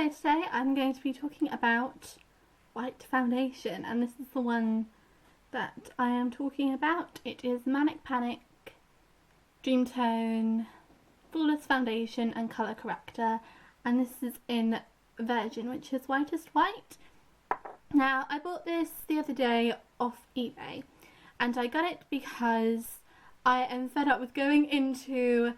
So today I'm going to be talking about white foundation, and this is the one that I am talking about. It is Manic Panic Dreamtone Flawless Foundation and Colour Corrector, and this is in Virgin, which is Whitest White. Now, I bought this the other day off eBay, and I got it because I am fed up with going into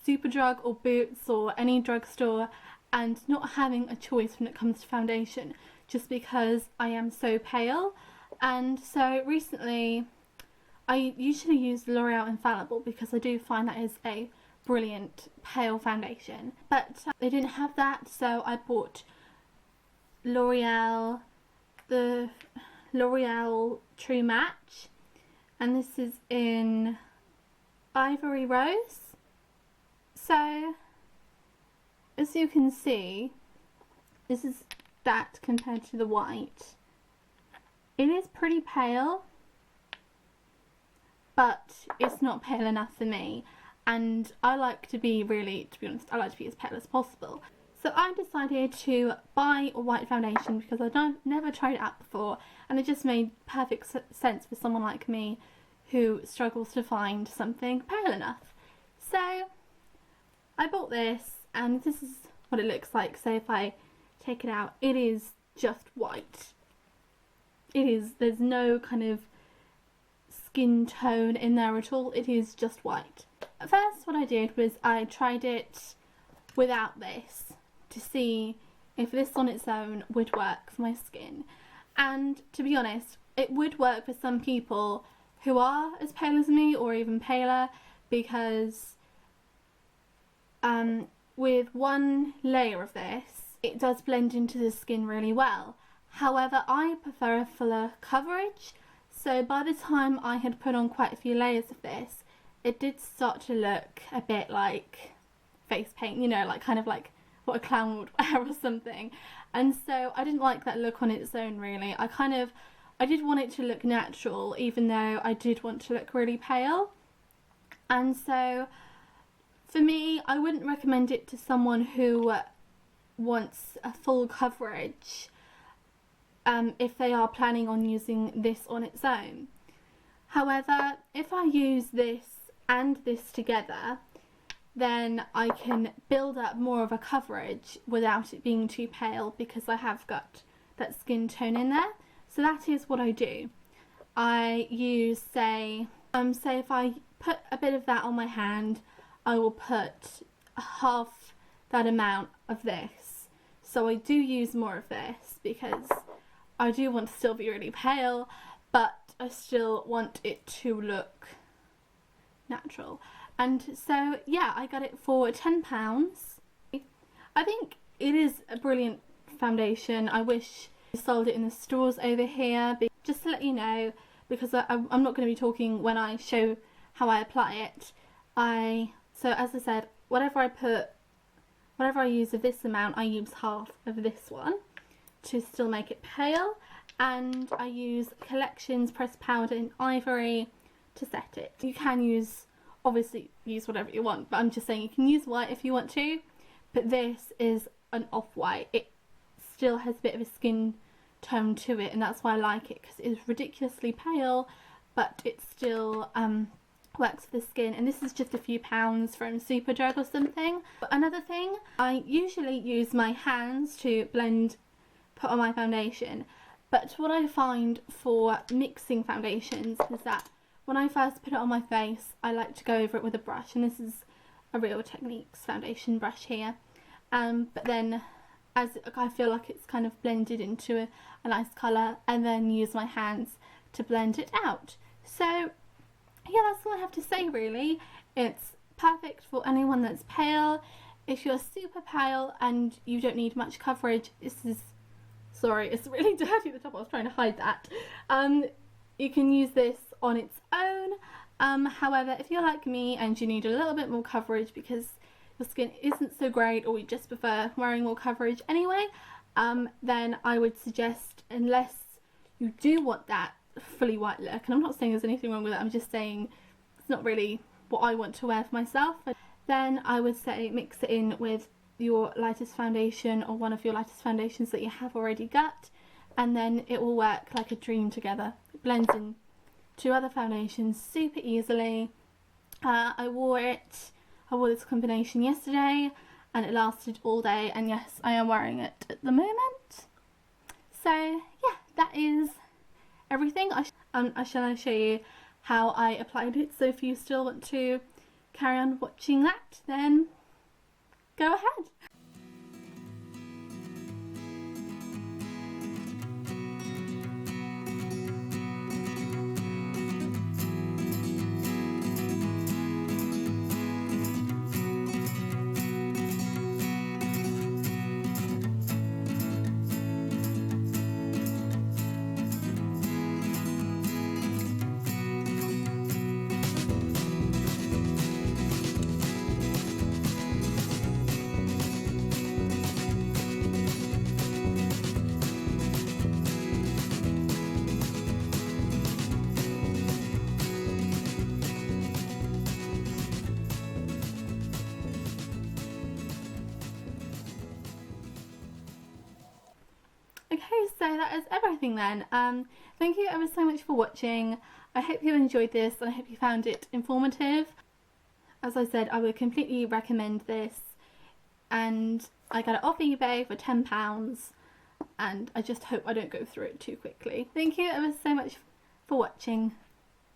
Superdrug or Boots or any drugstore and not having a choice when it comes to foundation, just because I am so pale. And so recently I usually use L'Oreal Infallible because I do find that is a brilliant pale foundation, but they didn't have that, so I bought the L'Oreal True Match, and this is in Ivory Rose. So as you can see, this is that compared to the white. It is pretty pale, but it's not pale enough for me, and I like to be to be honest, I like to be as pale as possible. So I decided to buy a white foundation because I've never tried it out before, and it just made perfect sense for someone like me who struggles to find something pale enough. So I bought this, and this is what it looks like. So if I take it out, it is just white. There's no kind of skin tone in there at all. It is just white. First, what I did was I tried it without this to see if this on its own would work for my skin. And to be honest, it would work for some people who are as pale as me or even paler, because with one layer of this, it does blend into the skin really well. However, I prefer a fuller coverage, so by the time I had put on quite a few layers of this, it did start to look a bit like face paint, you know, like kind of like what a clown would wear or something. And so I didn't like that look on its own, really. I did want it to look natural, even though I did want to look really pale. And so for me, I wouldn't recommend it to someone who wants a full coverage if they are planning on using this on its own. However, if I use this and this together, then I can build up more of a coverage without it being too pale, because I have got that skin tone in there. So that is what I do. I use, say if I put a bit of that on my hand, I will put half that amount of this. So I do use more of this because I do want to still be really pale, but I still want it to look natural. And so yeah, I got it for £10. I think it is a brilliant foundation. I wish they sold it in the stores over here, just to let you know, because I'm not going to be talking when I show how I apply it. So as I said, whatever I use of this amount, I use half of this one to still make it pale, and I use Collections pressed powder in Ivory to set it. You can obviously use whatever you want, but I'm just saying you can use white if you want to, but this is an off-white. It still has a bit of a skin tone to it, and that's why I like it, because it is ridiculously pale, but it still works for the skin. And this is just a few pounds from Superdrug or something. But another thing, I usually use my hands to put on my foundation, but what I find for mixing foundations is that when I first put it on my face, I like to go over it with a brush, and this is a Real Techniques foundation brush here, but then as I feel like it's kind of blended into a nice colour, and then use my hands to blend it out. So yeah, that's all I have to say, really. It's perfect for anyone that's pale. If you're super pale and you don't need much coverage, sorry, it's really dirty at the top, I was trying to hide that. You can use this on its own. However, if you're like me and you need a little bit more coverage because your skin isn't so great, or you just prefer wearing more coverage anyway, then I would suggest, unless you do want that fully white look, and I'm not saying there's anything wrong with it, I'm just saying it's not really what I want to wear for myself, then I would say mix it in with your lightest foundation or one of your lightest foundations that you have already got, and then it will work like a dream together. It blends in to other foundations super easily. I wore this combination yesterday and it lasted all day, and yes, I am wearing it at the moment. So yeah, that is everything. I shall show you how I applied it, so if you still want to carry on watching that, then go ahead. Okay, so that is everything then. Thank you ever so much for watching. I hope you enjoyed this and I hope you found it informative. As I said, I would completely recommend this, and I got it off eBay for £10, and I just hope I don't go through it too quickly. Thank you ever so much for watching.